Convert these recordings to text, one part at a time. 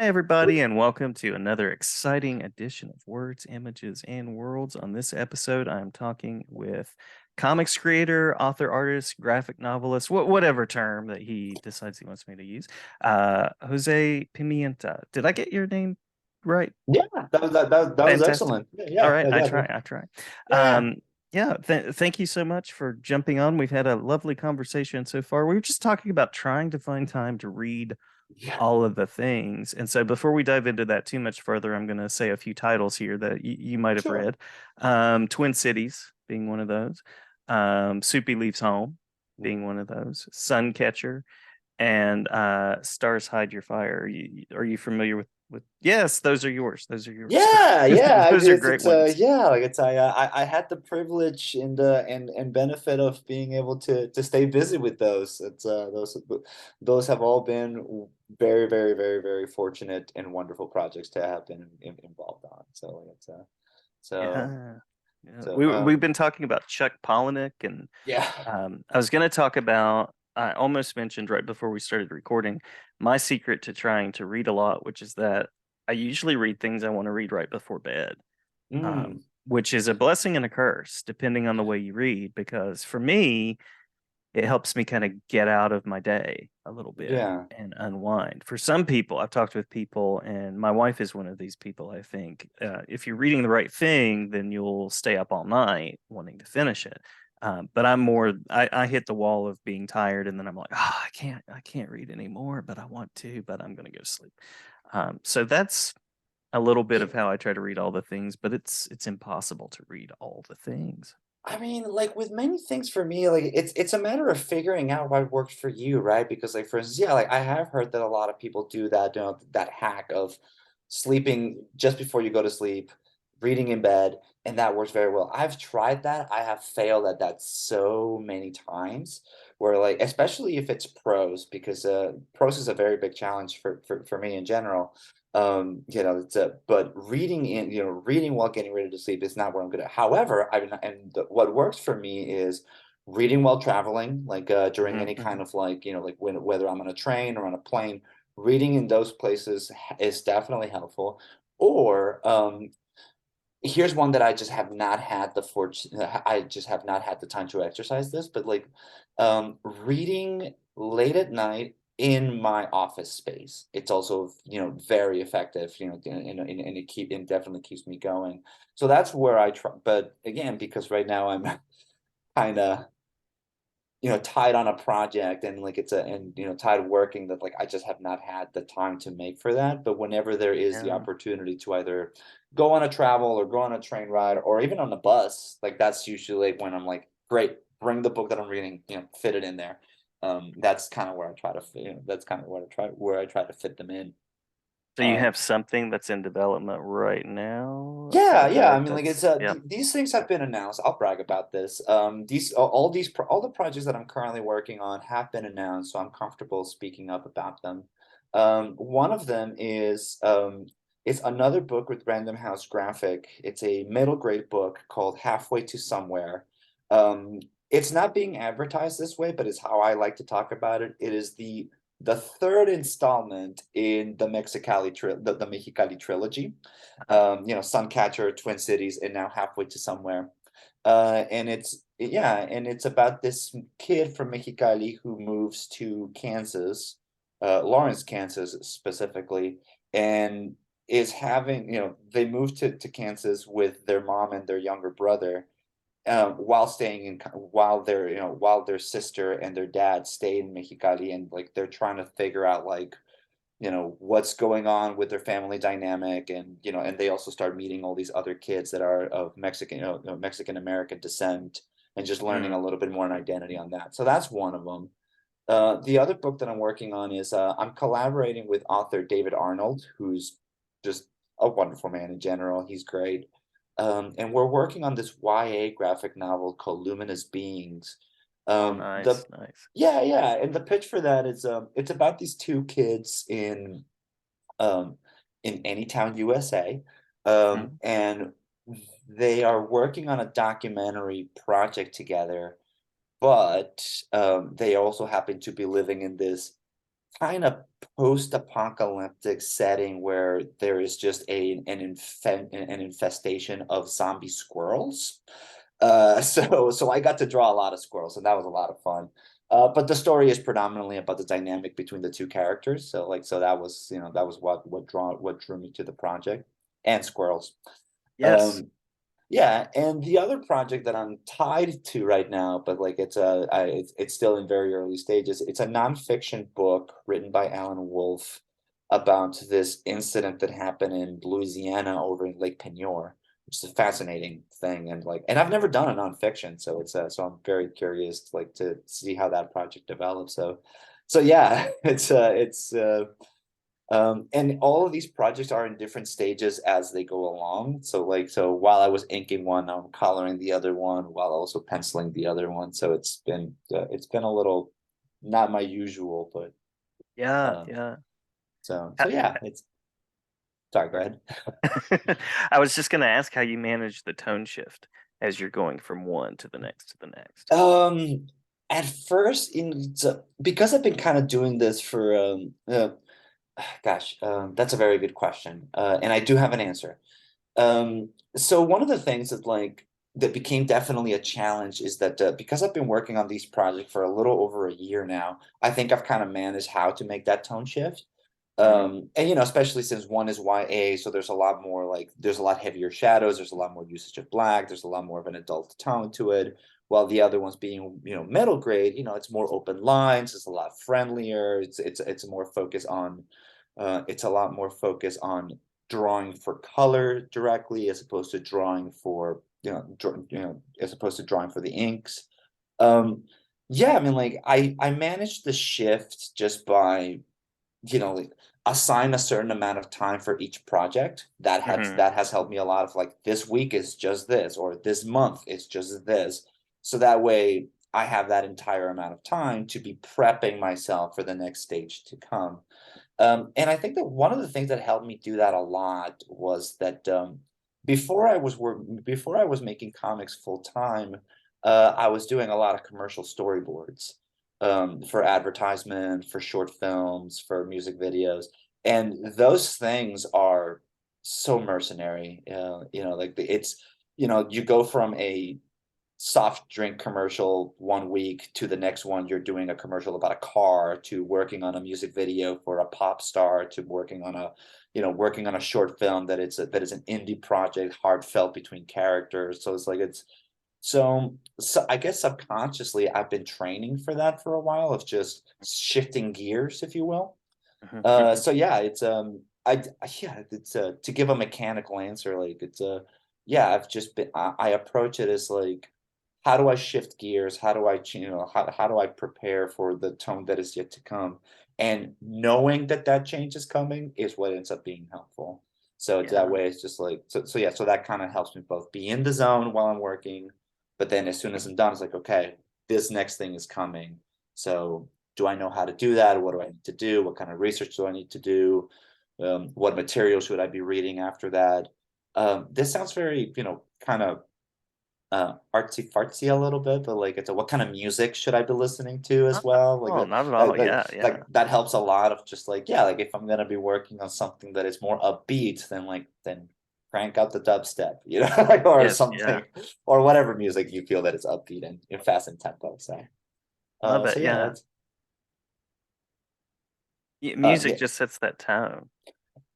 Hey everybody, and welcome to another exciting edition of Words, Images, and Worlds. On this episode, I'm talking with comics creator, author, artist, graphic novelist, whatever term that he decides he wants me to use, Jose Pimienta. Did I get your name right? Yeah, that was Fantastic. excellent. Yeah, All yeah, right, yeah, I yeah, try, I try. yeah, Um, yeah, thank you so much for jumping on. We've had a lovely conversation so far. We were just talking about trying to find time to read yeah. all of the things. And so before we dive into that too much further, I'm going to say a few titles here that you might have Sure. read. Twin Cities being one of those. Soupy Leaves Home being one of those. Suncatcher and Stars Hide Your Fire. Are you familiar with? Yes, those are yours. Those are yours. Yeah, yeah. Those are great ones. Yeah, like it's I had the privilege and benefit of being able to stay busy with those. Those have all been very, very, very, very fortunate and wonderful projects to have been involved on. So Yeah. Yeah. so We've been talking about Chuck Palahniuk, and yeah. I was going to talk about. I almost mentioned right before we started recording my secret to trying to read a lot, which is that I usually read things I want to read right before bed, Mm, which is a blessing and a curse depending on the way you read. Because for me, it helps me kind of get out of my day a little bit yeah. and unwind. For some people, I've talked with people, and my wife is one of these people, I think. If you're reading the right thing, then you'll stay up all night wanting to finish it. But I'm more, I hit the wall of being tired, and then I'm like, oh, I can't read anymore, but I want to, but I'm going to go to sleep. So that's a little bit of how I try to read all the things, but it's impossible to read all the things. I mean, like with many things for me, like it's a matter of figuring out what works for you, right? Because like for instance, yeah, like I have heard that a lot of people do that, that hack of sleeping just before you go to sleep, reading in bed, and that works very well. I've tried that. I have failed at that so many times where like especially if it's prose, because prose is a very big challenge for me in general. It's a but reading while getting ready to sleep is not what I'm good at. However, what works for me is reading while traveling, like during any kind Mhm. of like, like whether I'm on a train or on a plane, reading in those places is definitely helpful. Or here's one that I just have not had the fortune I just have not had the time to exercise this, but like reading late at night in my office space. It's also, very effective, and it definitely keeps me going. So that's where I try, but again, because right now I'm kind of tied on a project and like tied working that like I just have not had the time to make for that. But whenever there is the Yeah. opportunity to either go on a travel or go on a train ride or even on the bus, like that's usually when I'm like, great, bring the book that I'm reading, fit it in there. That's kind of where I try to that's kind of where I try to fit them in. So you Um, have something that's in development right now, a Yeah, yeah. I project mean, like that's, yeah. these things have been announced. I'll brag about this. All the projects that I'm currently working on have been announced, so I'm comfortable speaking up about them. One of them is another book with Random House Graphic. It's a middle grade book called Halfway to Somewhere. Um, it's not being advertised this way, but it's how I like to talk about it. It is the third installment in the Mexicali trilogy. Suncatcher, Twin Cities, and now Halfway to Somewhere. And it's about this kid from Mexicali who moves to Kansas, Lawrence, Kansas specifically, and is having, they moved to Kansas with their mom and their younger brother, while staying in, while their sister and their dad stay in Mexicali, and like they're trying to figure out like what's going on with their family dynamic, and they also start meeting all these other kids that are of Mexican, Mexican American descent, and just learning Mm. a little bit more an identity on that. So that's one of them. The other book that I'm working on is I'm collaborating with author David Arnold, who's just a wonderful man in general. He's great. And we're working on this YA graphic novel called Luminous Beings. Oh, The nice, nice. Yeah, yeah, and the pitch for that is it's about these two kids um in Anytown, USA. Mm. And they are working on a documentary project together, but they also happen to be living in this kind of post-apocalyptic setting where there is just an infestation of zombie squirrels. So I got to draw a lot of squirrels, and that was a lot of fun. But the story is predominantly about the dynamic between the two characters. So that was, that was what drew me to the project, and squirrels. Yes. Um, yeah, and the other project that I'm tied to right now, but like it's still in very early stages. It's a nonfiction book written by Alan Wolfe about this incident that happened in Louisiana over in Lake Penior, which is a fascinating thing. And I've never done a nonfiction, so so I'm very curious like to see how that project develops. So yeah, and all of these projects are in different stages as they go along. So while I was inking one, I'm coloring the other one while also penciling the other one. So it's been a little not my usual, but Yeah, um, yeah. so yeah, it's sorry, go ahead. I was just going to ask how you manage the tone shift as you're going from one to the next to the next. Um, at first, because I've been kind of doing this for gosh, that's a very good question, and I do have an answer. So one of the things that became definitely a challenge is that because I've been working on these projects for a little over a year now, I think I've kind of managed how to make that tone shift. Hmm. And especially since one is YA, so there's a lot more there's a lot heavier shadows, there's a lot more usage of black, there's a lot more of an adult tone to it. While the other ones being, metal grade, it's more open lines, it's a lot friendlier, it's more focus on it's a lot more focus on drawing for color directly as opposed to drawing for as opposed to drawing for the inks. Um, yeah, I mean, like I managed the shift just by like assign a certain amount of time for each project. Hmm. That has helped me a lot of like this week is just this or this month it's just this. So that way I have that entire amount of time to be prepping myself for the next stage to come. And I think that one of the things that helped me do that a lot was that before I was making comics full time, I was doing a lot of commercial storyboards for advertisement, for short films, for music videos, and those things are so mercenary. Like you go from a soft drink commercial one week to the next one you're doing a commercial about a car to working on a music video for a pop star to working on a short film that is an indie project heartfelt between characters. So so I guess subconsciously I've been training for that for a while of just shifting gears, if you will. Hmm. So yeah, yeah, it's to give a mechanical answer, like yeah, I approach it as like, how do I shift gears? How do how do I prepare for the tone that is yet to come? And knowing that that change is coming is what ends up being helpful. So it's that Yeah. way, it's just like, so yeah, so that kind of helps me both be in the zone while I'm working, but then as soon as I'm done, it's like, okay, this next thing is coming. So do I know how to do that? What do I need to do? What kind of research do I need to do? What material should I be reading after that? This sounds very, kind of artsy fartsy a little bit, but like it's what kind of music should I be listening to as well? Like Oh, not at all. Yeah, yeah. that helps a lot of just like, yeah, like if I'm gonna be working on something that is more upbeat, then crank out the dubstep, like, or Yes, yeah. something, or whatever music you feel that is upbeat and fast and tempo. Love So it. yeah, Yeah. that's Music yeah. just sets that tone.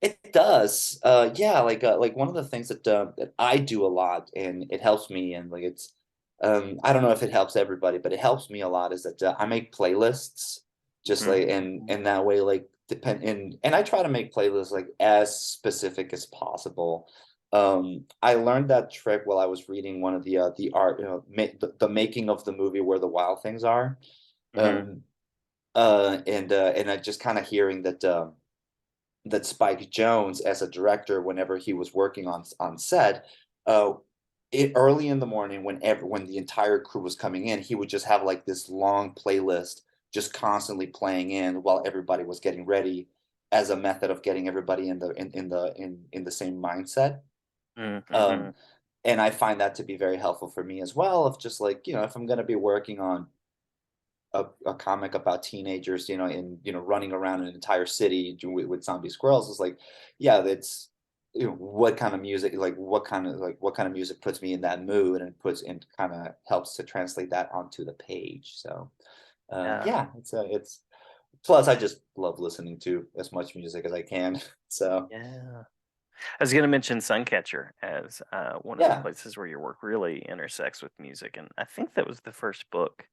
It does. Yeah, like one of the things that I do a lot and it helps me and like it's I don't know if it helps everybody, but it helps me a lot is that I make playlists just Hmm. like and that way like and I try to make playlists like as specific as possible. I learned that trick while I was reading one of the art, the making of the movie Where the Wild Things Are. Hmm. Um and I just kind of hearing that Spike Jones as a director, whenever he was working on set, uh, early in the morning when the entire crew was coming in, he would just have like this long playlist just constantly playing in while everybody was getting ready as a method of getting everybody in the same mindset. Um, Hmm. and I find that to be very helpful for me as well. Of just like if I'm going to be working on a comic about teenagers, in running around an entire city with zombie squirrels. It's like, yeah, that's what kind of music, like what kind of music puts me in that mood and puts and kind of helps to translate that onto the page. So Yeah. yeah, it's plus I just love listening to as much music as I can. So Yeah. I was going to mention Suncatcher as one of the yeah. places where your work really intersects with music, and I think that was the first book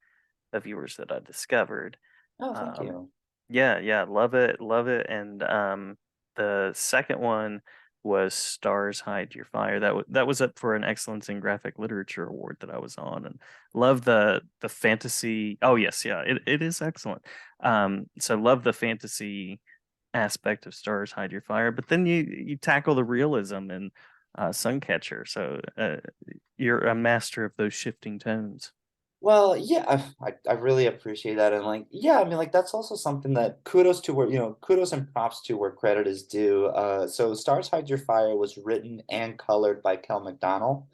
of yours that I discovered. Oh, thank Um, you. yeah, yeah, love it. And the second one was Stars Hide Your Fire. That was up for an Excellence in Graphic Literature award that I was on, and love the fantasy. Oh yes, yeah, it is excellent. So love the fantasy aspect of Stars Hide Your Fire, but then you tackle the realism in Suncatcher. So you're a master of those shifting tones. Well, yeah, I really appreciate that, and like, yeah, I mean, like that's also something that kudos to where kudos and props to where credit is due. So Stars Hide Your Fire was written and colored by Kel McDonald,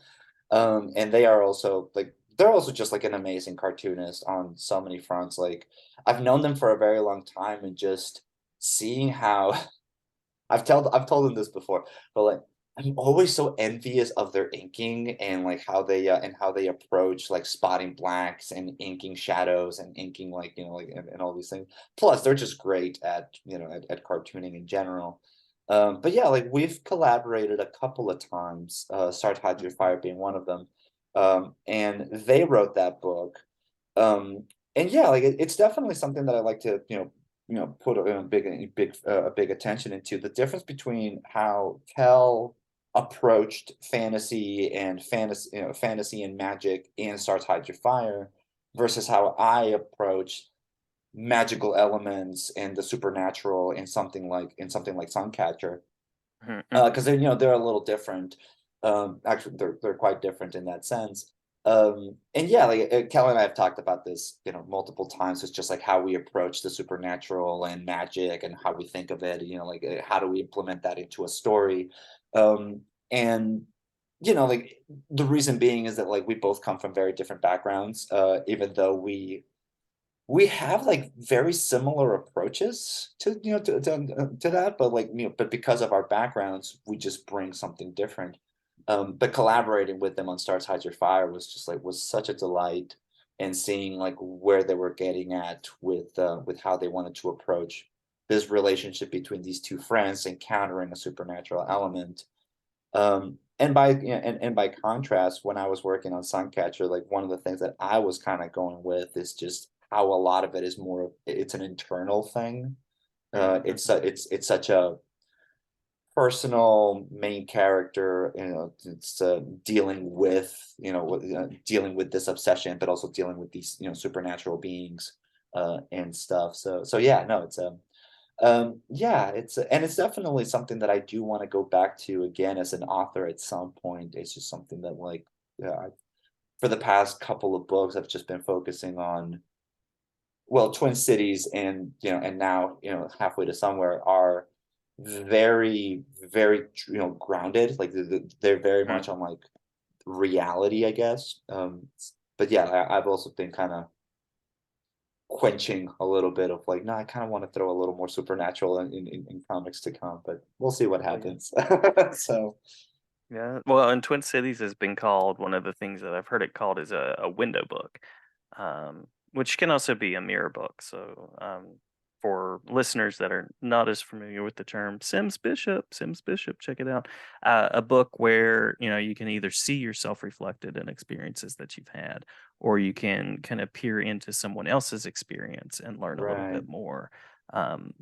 and they are also like they're also just like an amazing cartoonist on so many fronts. Like I've known them for a very long time, and just seeing how I've told them this before, but like I'm always so envious of their inking and like how they approach like spotting blacks and inking shadows and inking like like and all these things. Plus, they're just great at at cartooning in general. But yeah, like we've collaborated a couple of times. Start Hide Your Mhm. Fire being one of them, and they wrote that book. Um, and yeah, like it's definitely something that I like to put a big attention into the difference between how Kel approached fantasy and magic in Stars Hide Your Fire versus how I approach magical elements and the supernatural in something like Suncatcher. Mhm, mhm, Because they're a little different. Actually, they're quite different in that sense. And yeah, like Kelly and I have talked about this, multiple times. It's just like how we approach the supernatural and magic, and how we think of it. Like how do we implement that into a story? And like the reason being is that like we both come from very different backgrounds. Even though we have like very similar approaches to to that, but like but because of our backgrounds we just bring something different. But collaborating with them on Stars Hide Your Fire was just like was such a delight, and seeing like where they were getting at with how they wanted to approach this relationship between these two friends encountering a supernatural element. And by contrast, when I was working on Suncatcher, like one of the things that I was kind of going with is just how a lot of it is more it's an internal thing. mhm. It's such a personal main character, it's dealing with dealing with this obsession, but also dealing with these supernatural beings and stuff. So yeah, no, it's yeah, and it's definitely something that I do want to go back to again as an author at some point. It's just something that like yeah, for the past couple of books I've just been focusing on. Well, Twin Cities and and now halfway to somewhere are very grounded. Like they're very Mhm. much on like reality, I guess. But yeah, I've also been kind of quenching a little bit of like, no, I kind of want to throw a little more supernatural in comics to come, but we'll see what Oh yeah. happens. So Yeah. Well, and Twin Cities has been called one of the things that I've heard it called is a window book, which can also be a mirror book. So, for listeners that are not as familiar with the term, Sims Bishop, check it out. A book where you can either see yourself reflected in experiences that you've had, or you can kind of peer into someone else's experience and learn a little right. bit more.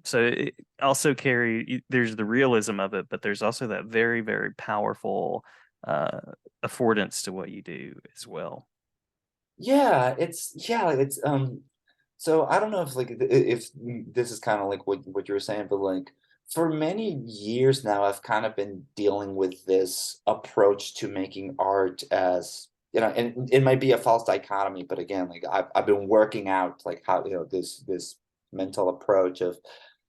So it also there's the realism of it, but there's also that very, very powerful uh, affordance to what you do as well. Yeah, it's so I don't know if like if this is kind of like what you were saying, but like for many years now I've kind of been dealing with this approach to making art as and it might be a false dichotomy, but again, like I've been working out like how this mental approach of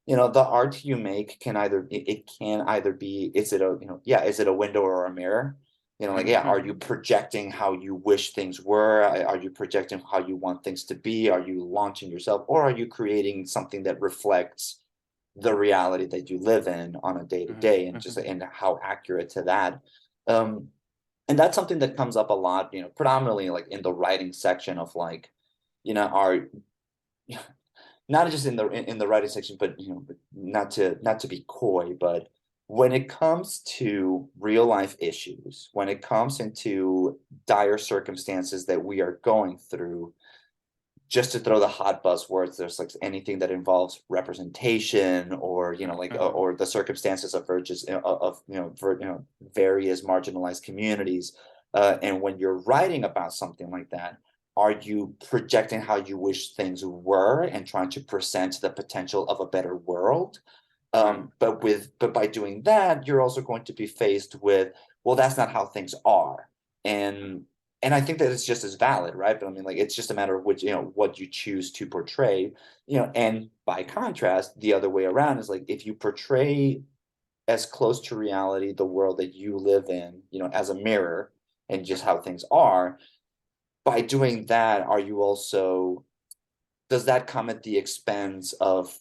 the art you make can either it can either be is it a is it a window or a mirror? Like, Mhm, yeah, are you mhm, projecting how you wish things were? Are you projecting how you want things to be? Are you launching yourself, or are you creating something that reflects the reality that you live in on a day to mhm, day, and just mhm, and how accurate to that? Um, and that's something that comes up a lot, predominantly like in the writing section of like, are not just in the writing section, but but not to be coy, but when it comes to real life issues, when it comes into dire circumstances that we are going through, just to throw the hot buzzwords, there's like anything that involves representation, or mhm, or the circumstances of various marginalized communities. And when you're writing about something like that, are you projecting how you wish things were and trying to present the potential of a better world? mhm, But by doing that, you're also going to be faced with, well, that's not how things are. And and I think that it's just as valid, right? But I mean, like, it's just a matter of which, what you choose to portray, and by contrast, the other way around is like, if you portray as close to reality the world that you live in, as a mirror, and just how things are, by doing that, are you also, does that come at the expense of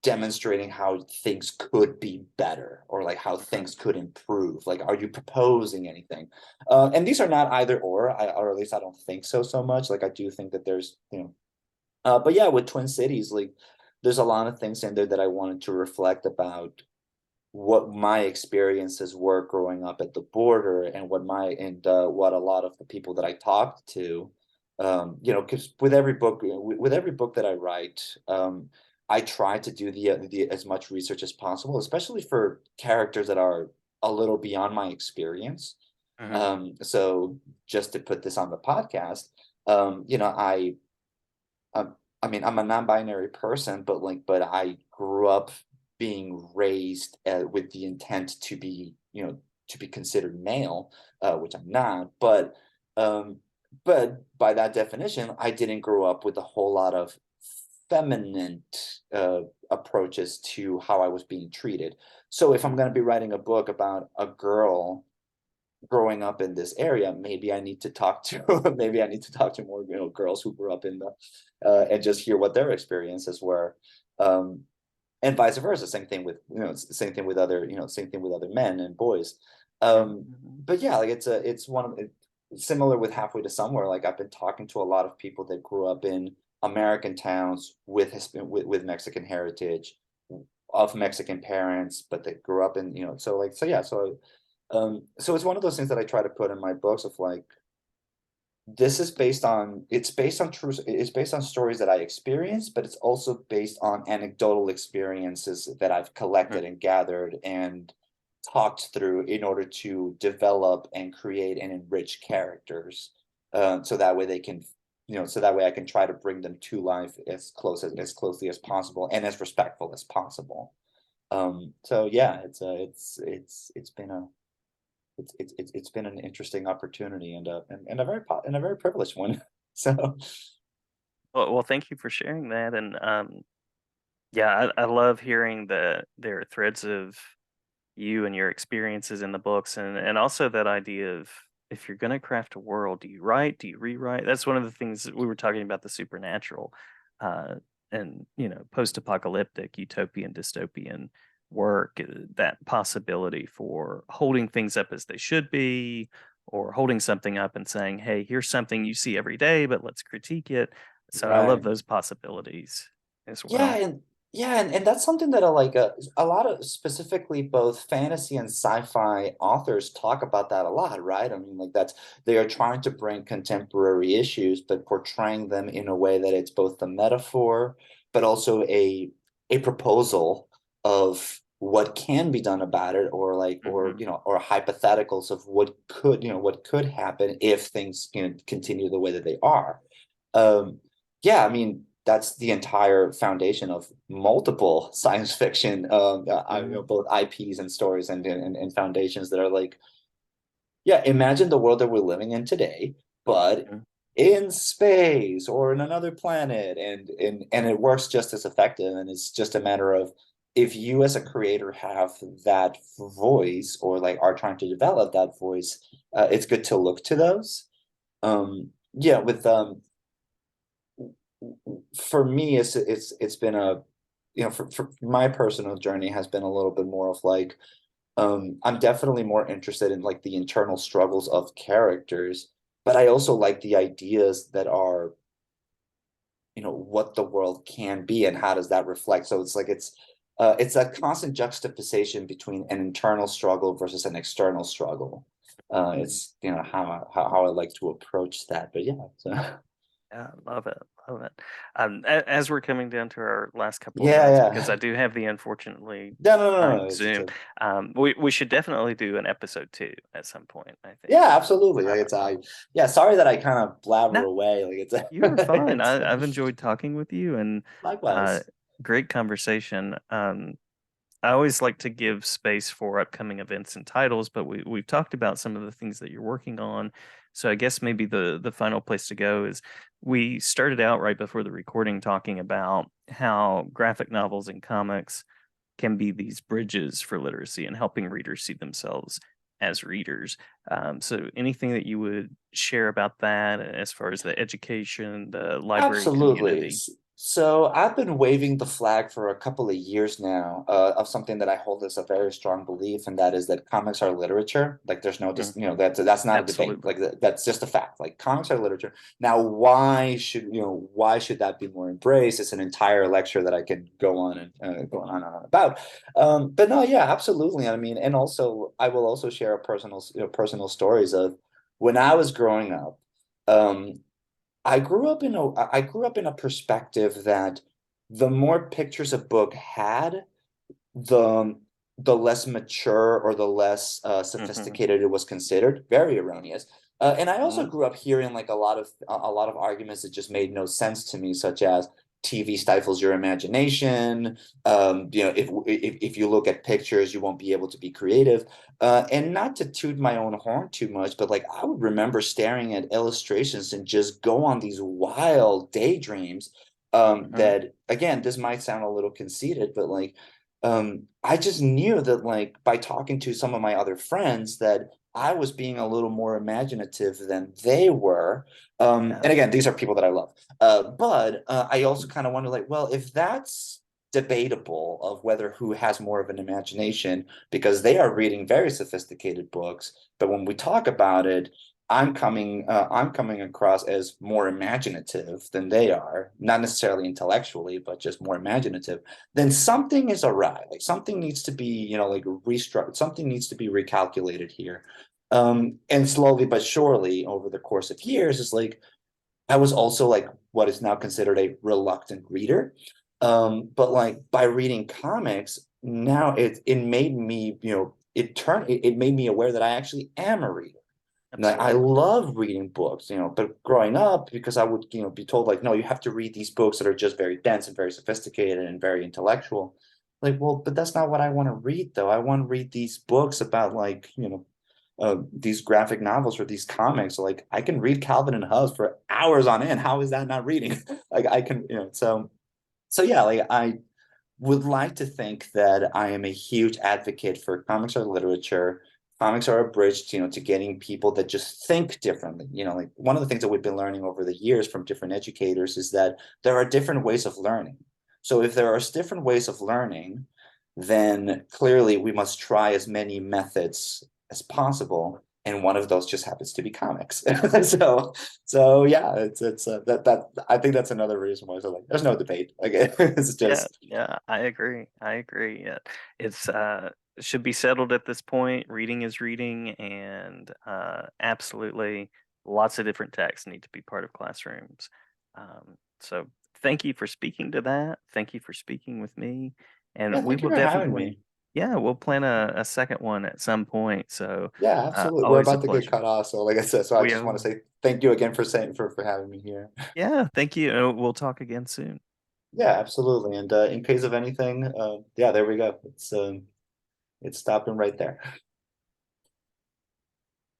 demonstrating how things could be better, or like how mhm, things could improve? Like, are you proposing anything? And these are not either or at least I don't think so much. Like, I do think that there's, but yeah, with Twin Cities, like, there's a lot of things in there that I wanted to reflect about what my experiences were growing up at the border, and what a lot of the people that I talked to, because with every book that I write, I try to do the as much research as possible, especially for characters that are a little beyond my experience. mhm, So just to put this on the podcast, um, I mean, I'm a non-binary person, but I grew up being raised with the intent to be, to be considered male, which I'm not. Um, but by that definition, I didn't grow up with a whole lot of feminine approaches to how I was being treated. So if I'm going to be writing a book about a girl growing up in this area, maybe I need to talk to maybe I need to talk to more, girls who grew up in the and just hear what their experiences were. Um, and vice versa. Same thing with, same thing with other, same thing with other men and boys. mhm, Um, mhm, but yeah, like, it's one of it, similar with Halfway to Somewhere. Like, I've been talking to a lot of people that grew up in American towns with Mexican heritage, of Mexican parents, but they grew up in, so yeah, so it's one of those things that I try to put in my books of like, this is it's based on stories that I experienced, but it's also based on anecdotal experiences that I've collected mhm. and gathered and talked through in order to develop and create and enrich characters. So that way they can, so that way I can try to bring them to life as closely as possible, and as respectful as possible. So yeah, it's been a it's been an interesting opportunity, and a and a very privileged one. So Well, thank you for sharing that. And yeah, I love hearing that there are threads of you and your experiences in the books, and also that idea of, if you're going to craft a world, do you write, do you rewrite? That's one of the things that we were talking about, the supernatural, uh, and post-apocalyptic, utopian, dystopian work, that possibility for holding things up as they should be, or holding something up and saying, hey, here's something you see every day, but let's critique it. So I love right. those possibilities as Yeah, well. and that's something that a lot of, specifically both fantasy and sci-fi authors talk about that a lot, right? I mean, like, that's, they are trying to bring contemporary issues, but portraying them in a way that it's both the metaphor, but also a proposal of what can be done about it, or like, or Hmm. or hypotheticals of what could happen if things, continue the way that they are. Um, yeah, I mean, that's the entire foundation of multiple science fiction, Hmm. both IPs and stories, and foundations that are like, yeah, imagine the world that we're living in today, but in space or in another planet, and it works just as effective, and it's just a matter of if you as a creator have that voice or like are trying to develop that voice, it's good to look to those. Yeah, with for me, it's been a, you know, for my personal journey has been a little bit more of like, I'm definitely more interested in like the internal struggles of characters, but I also like the ideas that are, you know, what the world can be and how does that reflect. So it's like it's a constant juxtaposition between an internal struggle versus an external struggle. Mm. It's, you know, how I like to approach that. But yeah, so Yeah, love it, love it. As we're coming down to our last couple of yeah, minutes, because I yeah. do have the unfortunately No, no, no, time no. Zoom, we should definitely do an episode two at some point, I think. Yeah, absolutely. Like it's Um, yeah, sorry that I kind of blabber no, away. Like it's you were fine. it's I've enjoyed talking with you, and uh, likewise. great conversation. I always like to give space for upcoming events and titles, but we've talked about some of the things that you're working on. So I guess maybe the final place to go is we started out right before the recording talking about how graphic novels and comics can be these bridges for literacy and helping readers see themselves as readers. So anything that you would share about that as far as the education, the library Absolutely. community? So I've been waving the flag for a couple of years now, of something that I hold as a very strong belief, and that is that comics are literature. Like there's no, Mm, just, you know, that's not a debate. absolutely. Like that's just a fact. Like comics are literature. Now, why should, you know, why should that be more embraced? It's an entire lecture that I could go on and go on and on about. But no, yeah, absolutely. I mean, and also I will also share a personal, you know, personal stories of when I was growing up. Um, I grew up in a perspective that the more pictures a book had, the the less mature or the less Hmm. sophisticated it was considered. Very erroneous. And I also Hmm. grew up hearing like a lot of arguments that just made no sense to me, such as TV stifles your imagination. You know, if you look at pictures, you won't be able to be creative. And not to toot my own horn too much, but like I would remember staring at illustrations and just go on these wild daydreams. Hmm. That again, this might sound a little conceited, but like I just knew that like by talking to some of my other friends that I was being a little more imaginative than they were. Yeah. And again, these are people that I love. But I also kind of wonder like, well, if that's debatable of whether who has more of an imagination, because they are reading very sophisticated books, but when we talk about it, I'm coming across as more imaginative than they are, not necessarily intellectually, but just more imaginative, then something is awry. Like something needs to be, you know, like restructured, something needs to be recalculated here. And slowly but surely over the course of years, it's like I was also like what is now considered a reluctant reader. But like by reading comics, now it made me, you know, it made me aware that I actually am a reader. Like I Absolutely. love reading books, you know, but growing up, because I would, you know, be told like, no, you have to read these books that are just very dense and very sophisticated and very intellectual. Like, well, but that's not what I want to read, though. I want to read these books about like, you know, these graphic novels or these comics. Like, I can read Calvin and Hobbes for hours on end. How is that not reading? Like, I can, you know, so yeah, like I would like to think that I am a huge advocate for comics or literature. Comics are a bridge, you know, to getting people that just think differently. You know, like one of the things that we've been learning over the years from different educators is that there are different ways of learning. So if there are different ways of learning, then clearly we must try as many methods as possible. And one of those just happens to be comics. So yeah, it's that I think that's another reason why. So like, there's no debate. Like it's Yeah, just yeah, I agree. I agree. Yeah. It's should be settled at this point. Reading is reading, and absolutely lots of different texts need to be part of classrooms. So thank you for speaking to that. Thank you for speaking with me. yeah. And we Thank you will for having definitely, me. yeah, we'll plan a second one at some point. So Yeah, absolutely. We're always a about to get pleasure. cut off, so like I said, so I We just want to are, say thank you again for saying for having me here. yeah, thank you. We'll talk again soon. Yeah, absolutely. And in case of anything, yeah, there we go. It's stopping right there.